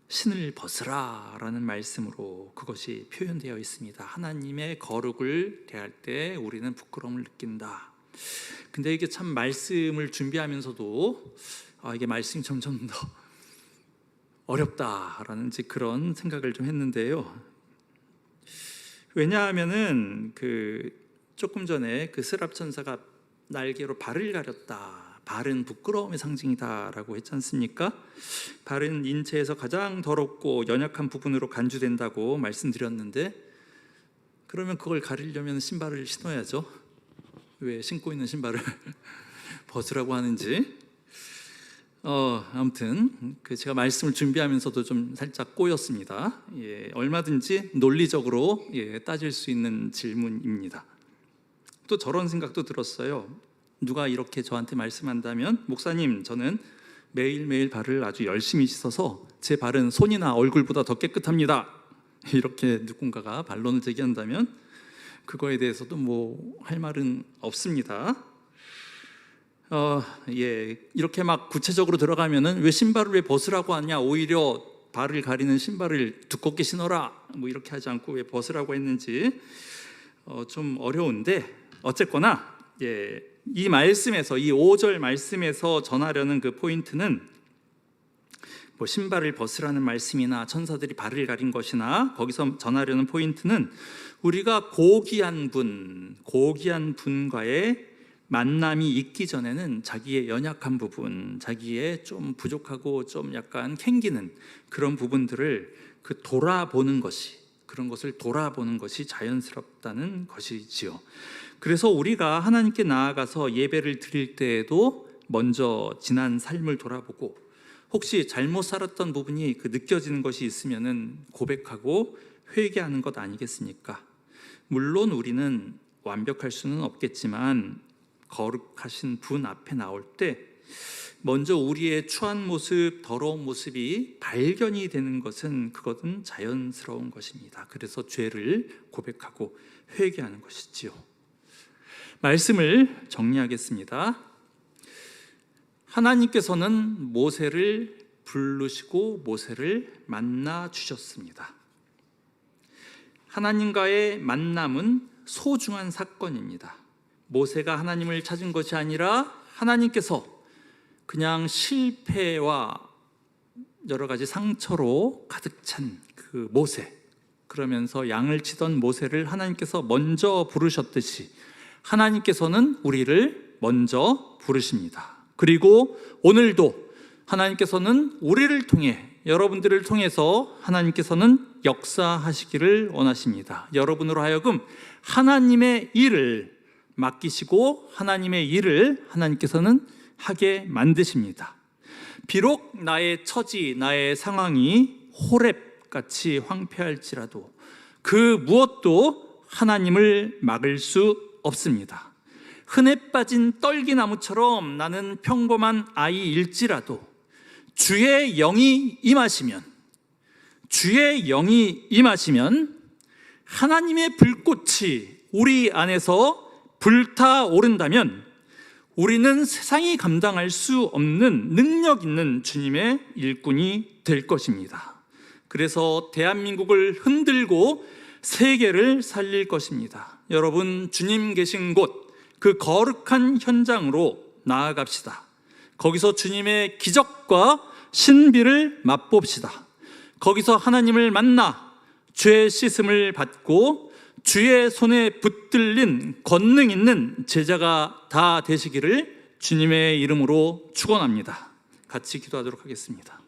신을 벗으라 라는 말씀으로 그것이 표현되어 있습니다. 하나님의 거룩을 대할 때 우리는 부끄러움을 느낀다. 근데 이게 참 말씀을 준비하면서도 이게 말씀이 점점 더 어렵다라는 이제 그런 생각을 좀 했는데요. 왜냐하면은 조금 전에 스랍 천사가 날개로 발을 가렸다. 발은 부끄러움의 상징이다라고 했지 않습니까? 발은 인체에서 가장 더럽고 연약한 부분으로 간주된다고 말씀드렸는데, 그러면 그걸 가리려면 신발을 신어야죠. 왜 신고 있는 신발을 벗으라고 하는지. 아무튼 제가 말씀을 준비하면서도 좀 살짝 꼬였습니다. 얼마든지 논리적으로 따질 수 있는 질문입니다. 또 저런 생각도 들었어요. 누가 이렇게 저한테 말씀한다면, 목사님, 저는 매일매일 발을 아주 열심히 씻어서 제 발은 손이나 얼굴보다 더 깨끗합니다. 이렇게 누군가가 반론을 제기한다면 그거에 대해서도 뭐 할 말은 없습니다. 이렇게 막 구체적으로 들어가면은 왜 신발을 왜 벗으라고 하냐, 오히려 발을 가리는 신발을 두껍게 신어라, 뭐 이렇게 하지 않고 왜 벗으라고 했는지 좀 어려운데, 어쨌거나 이 말씀에서, 이 5절 말씀에서 전하려는 그 포인트는 뭐 신발을 벗으라는 말씀이나 천사들이 발을 가린 것이나, 거기서 전하려는 포인트는 우리가 고귀한 분과의 만남이 있기 전에는 자기의 연약한 부분, 자기의 좀 부족하고 좀 약간 캥기는 그런 부분들을 돌아보는 것이, 그런 것을 돌아보는 것이 자연스럽다는 것이지요. 그래서 우리가 하나님께 나아가서 예배를 드릴 때에도 먼저 지난 삶을 돌아보고, 혹시 잘못 살았던 부분이 느껴지는 것이 있으면은 고백하고 회개하는 것 아니겠습니까? 물론 우리는 완벽할 수는 없겠지만 거룩하신 분 앞에 나올 때 먼저 우리의 추한 모습, 더러운 모습이 발견이 되는 그것은 자연스러운 것입니다. 그래서 죄를 고백하고 회개하는 것이지요. 말씀을 정리하겠습니다. 하나님께서는 모세를 부르시고 모세를 만나 주셨습니다. 하나님과의 만남은 소중한 사건입니다. 모세가 하나님을 찾은 것이 아니라 하나님께서 그냥 실패와 여러 가지 상처로 가득 찬 모세, 그러면서 양을 치던 모세를 하나님께서 먼저 부르셨듯이 하나님께서는 우리를 먼저 부르십니다. 그리고 오늘도 하나님께서는 우리를 통해, 여러분들을 통해서 하나님께서는 역사하시기를 원하십니다. 여러분으로 하여금 하나님의 일을 맡기시고 하나님의 일을 하나님께서는 하게 만드십니다. 비록 나의 처지, 나의 상황이 호렙같이 황폐할지라도 그 무엇도 하나님을 막을 수 없습니다. 흔해 빠진 떨기나무처럼 나는 평범한 아이일지라도 주의 영이 임하시면 하나님의 불꽃이 우리 안에서 불타오른다면 우리는 세상이 감당할 수 없는 능력 있는 주님의 일꾼이 될 것입니다. 그래서 대한민국을 흔들고 세계를 살릴 것입니다. 여러분, 주님 계신 곳, 그 거룩한 현장으로 나아갑시다. 거기서 주님의 기적과 신비를 맛봅시다. 거기서 하나님을 만나 죄 씻음을 받고 주의 손에 붙들린 권능 있는 제자가 다 되시기를 주님의 이름으로 축원합니다. 같이 기도하도록 하겠습니다.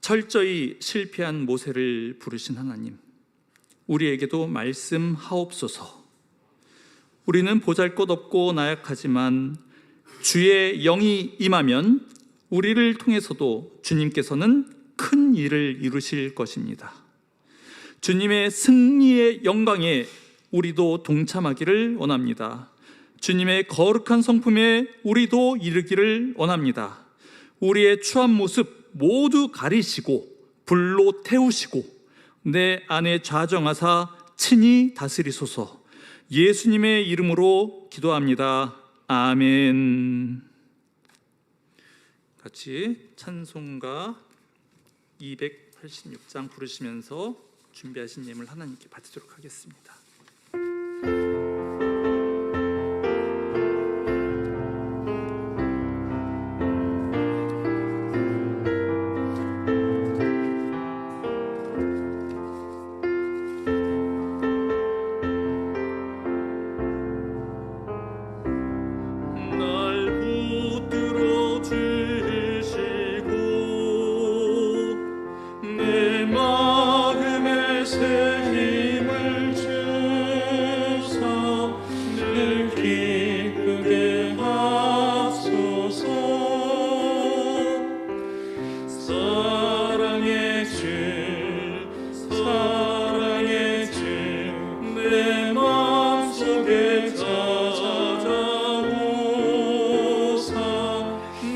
철저히 실패한 모세를 부르신 하나님, 우리에게도 말씀하옵소서. 우리는 보잘것없고 나약하지만 주의 영이 임하면 우리를 통해서도 주님께서는 큰 일을 이루실 것입니다. 주님의 승리의 영광에 우리도 동참하기를 원합니다. 주님의 거룩한 성품에 우리도 이르기를 원합니다. 우리의 추한 모습 모두 가리시고 불로 태우시고 내 안에 좌정하사 친히 다스리소서. 예수님의 이름으로 기도합니다. 아멘. 같이 찬송가 286장 부르시면서 준비하신 예물 하나님께 받도록 하겠습니다. 새 힘을 주소 늘 기쁘게 하소서. 사랑의 주 사랑의 주 내 마음속에 찾아오사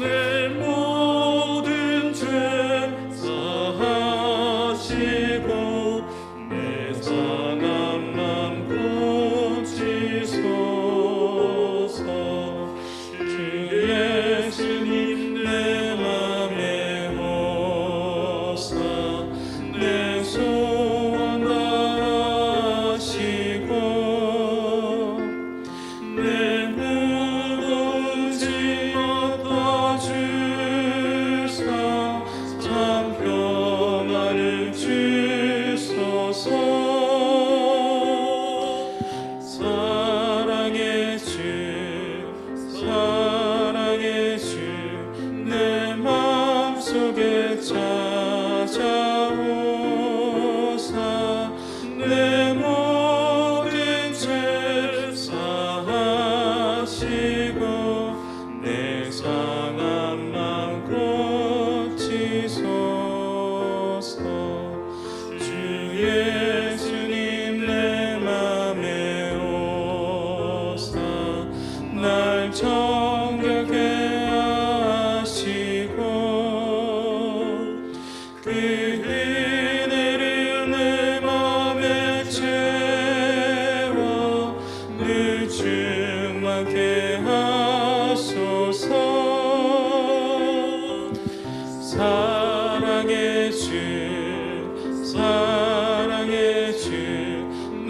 내 모든 죄 사하시고 내 상한 맘 고치소서. 주 예수님 내 맘에 오사 내 소원 다하시고 내 무거운 짐 엎어주사 참 평안을 주소서. 사랑의 주 사랑의 주 내 마음속에 찾아오사 내 모든 죄 사하시고 내 상한 맘 고치소서. 주 예수님 내 맘에 오사 날 정결케 하시고 그 은혜를 내 맘에 채워 늘 충만케 하소서. 사랑의 주 사랑의 주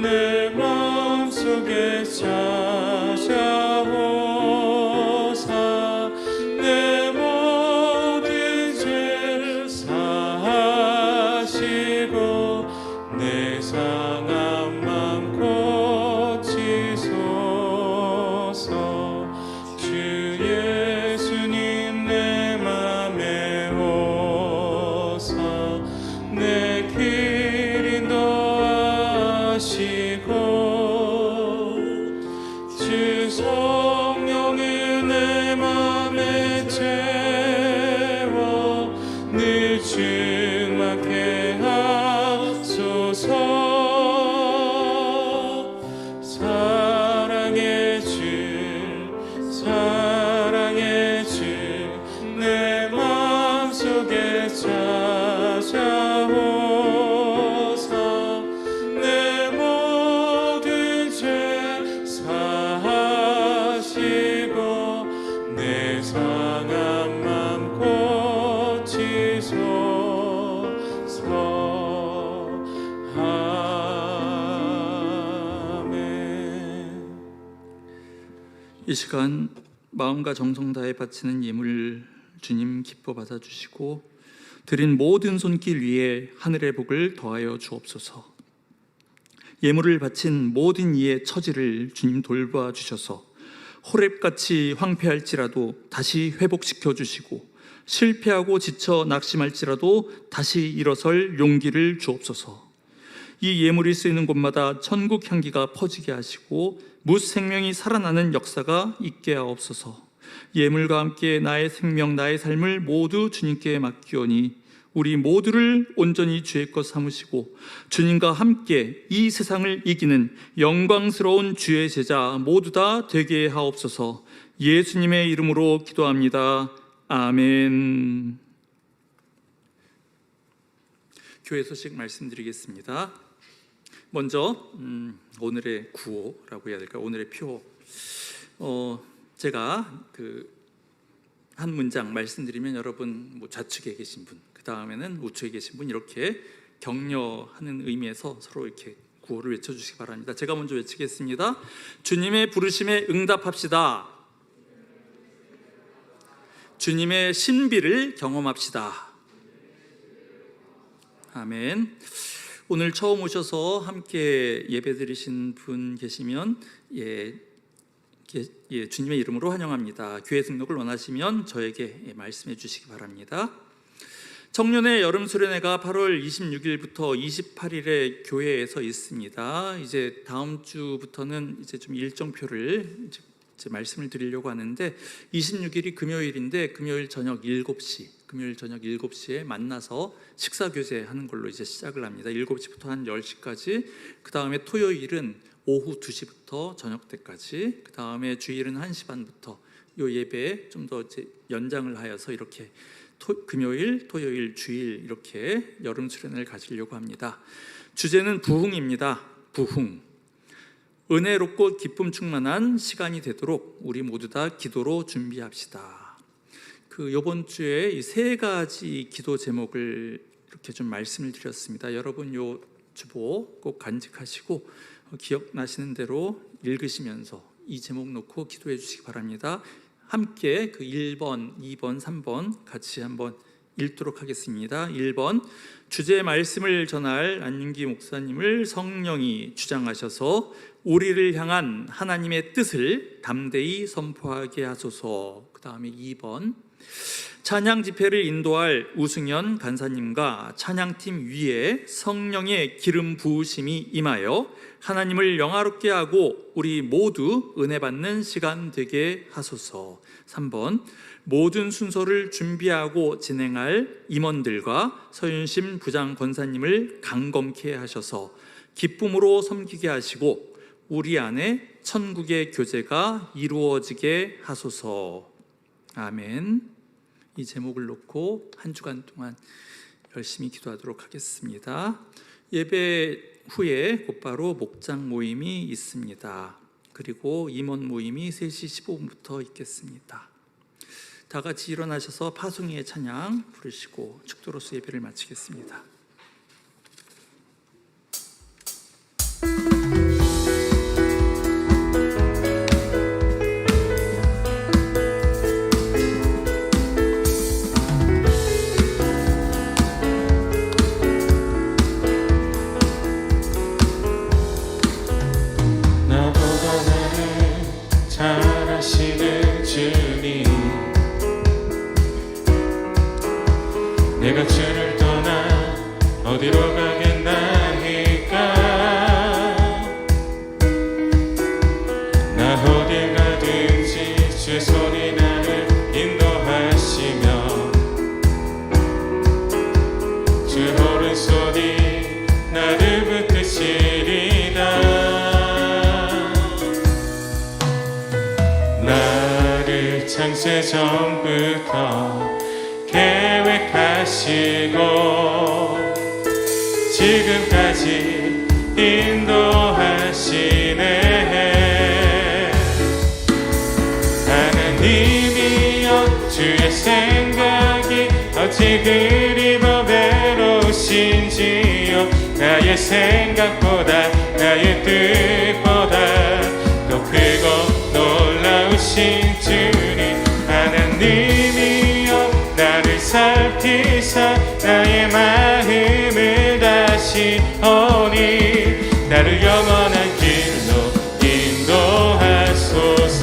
내 마음속에 찾아오사 내 모든 죄 사하시고 내 상한 맘 고치소서. 주 예수님 내 맘에 오사 내 길 인도하시고 주 성령을 내 맘에 채워 늘 충만케 하소서. 사랑의 주 사랑의 주 내 마음속에 찾아오사 내 모든 죄 사하시고 내 상한 맘 고치소서. 아멘. 이 시간 마음과 정성 다해 바치는 예물 주님 기뻐 받아주시고 드린 모든 손길 위에 하늘의 복을 더하여 주옵소서. 예물을 바친 모든 이의 처지를 주님 돌봐 주셔서 호렙같이 황폐할지라도 다시 회복시켜 주시고 실패하고 지쳐 낙심할지라도 다시 일어설 용기를 주옵소서. 이 예물이 쓰이는 곳마다 천국 향기가 퍼지게 하시고 무생명이 살아나는 역사가 있게 하옵소서. 예물과 함께 나의 생명 나의 삶을 모두 주님께 맡기오니 우리 모두를 온전히 주의 것 삼으시고 주님과 함께 이 세상을 이기는 영광스러운 주의 제자 모두 다 되게 하옵소서. 예수님의 이름으로 기도합니다. 아멘. 교회 소식 말씀드리겠습니다. 먼저 오늘의 구호라고 해야 될까요? 오늘의 표. 제가 한 문장 말씀드리면 여러분 좌측에 계신 분, 그 다음에는 우측에 계신 분 이렇게 격려하는 의미에서 서로 이렇게 구호를 외쳐주시기 바랍니다. 제가 먼저 외치겠습니다. 주님의 부르심에 응답합시다. 주님의 신비를 경험합시다. 아멘. 오늘 처음 오셔서 함께 예배드리신 분 계시면 주님의 이름으로 환영합니다. 교회 등록을 원하시면 저에게 말씀해 주시기 바랍니다. 청년의 여름 수련회가 8월 26일부터 28일에 교회에서 있습니다. 이제 다음 주부터는 이제 좀 일정표를 이제 말씀을 드리려고 하는데 26일이 금요일인데 금요일 저녁 7시에 만나서 식사 교제하는 걸로 이제 시작을 합니다. 7시부터 한 10시까지. 그다음에 토요일은 오후 2시부터 저녁 때까지. 그다음에 주일은 1시 반부터 요 예배 좀 더 이제 연장을 하여서 이렇게 금요일, 토요일, 주일 이렇게 여름 수련회를 가지려고 합니다. 주제는 부흥입니다. 부흥. 은혜롭고 기쁨 충만한 시간이 되도록 우리 모두 다 기도로 준비합시다. 이번 주에 이 3가지 기도 제목을 이렇게 좀 말씀을 드렸습니다. 여러분 요 주보 꼭 간직하시고 기억나시는 대로 읽으시면서 이 제목 놓고 기도해 주시기 바랍니다. 함께 1번, 2번, 3번 같이 한번 읽도록 하겠습니다. 1번, 주제의 말씀을 전할 안윤기 목사님을 성령이 주장하셔서 우리를 향한 하나님의 뜻을 담대히 선포하게 하소서. 그 다음에 2번, 찬양 집회를 인도할 우승현 간사님과 찬양팀 위에 성령의 기름 부으심이 임하여 하나님을 영화롭게 하고 우리 모두 은혜 받는 시간 되게 하소서. 3번, 모든 순서를 준비하고 진행할 임원들과 서윤심 부장 권사님을 강검케 하셔서 기쁨으로 섬기게 하시고 우리 안에 천국의 교제가 이루어지게 하소서. 아멘. 이 제목을 놓고 한 주간 동안 열심히 기도하도록 하겠습니다. 예배 후에 곧바로 목장 모임이 있습니다. 그리고 임원 모임이 3시 15분부터 있겠습니다. 다 같이 일어나셔서 파송의 찬양 부르시고 축도로서 예배를 마치겠습니다. 내가 주를 떠나 어디로 가겠나이까. 나 어딜 가든지 주의 손이 나를 인도하시며 주의 오른손이 나를 붙드시리다. 나를 창세 전부터 계획하시고 지금까지 인도하시네. 하나님이여 주의 생각이 어찌 그리 외로우신지요. 나의 생각보다 나의 뜻보다 더 크고 놀라우신 주님. 하나님이여 나를 살피사 나의 마음을 다시 오니 나를 영원한 길로 인도하소서.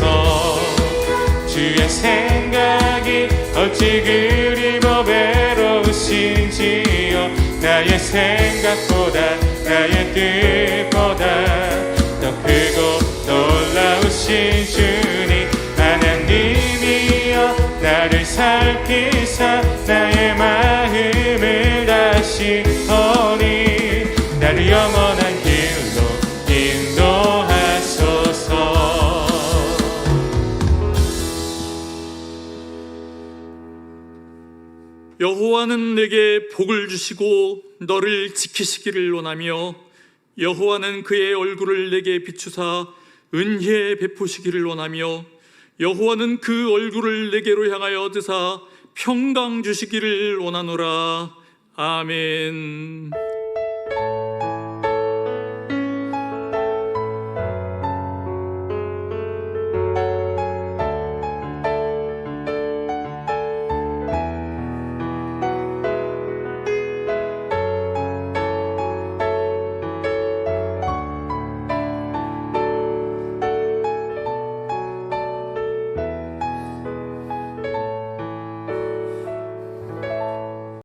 주의 생각이 어찌 그리 외로우신지요. 나의 생각보다 나의 뜻보다 더 크고 놀라우신 주님. 하나님이여 나를 살피사 나의 마음을 다시 오니 나를 영원한 길로 인도하소서. 여호와는 내게 복을 주시고 너를 지키시기를 원하며 여호와는 그의 얼굴을 내게 비추사 은혜 베푸시기를 원하며 여호와는 그 얼굴을 내게로 향하여 드사 평강 주시기를 원하노라. 아멘.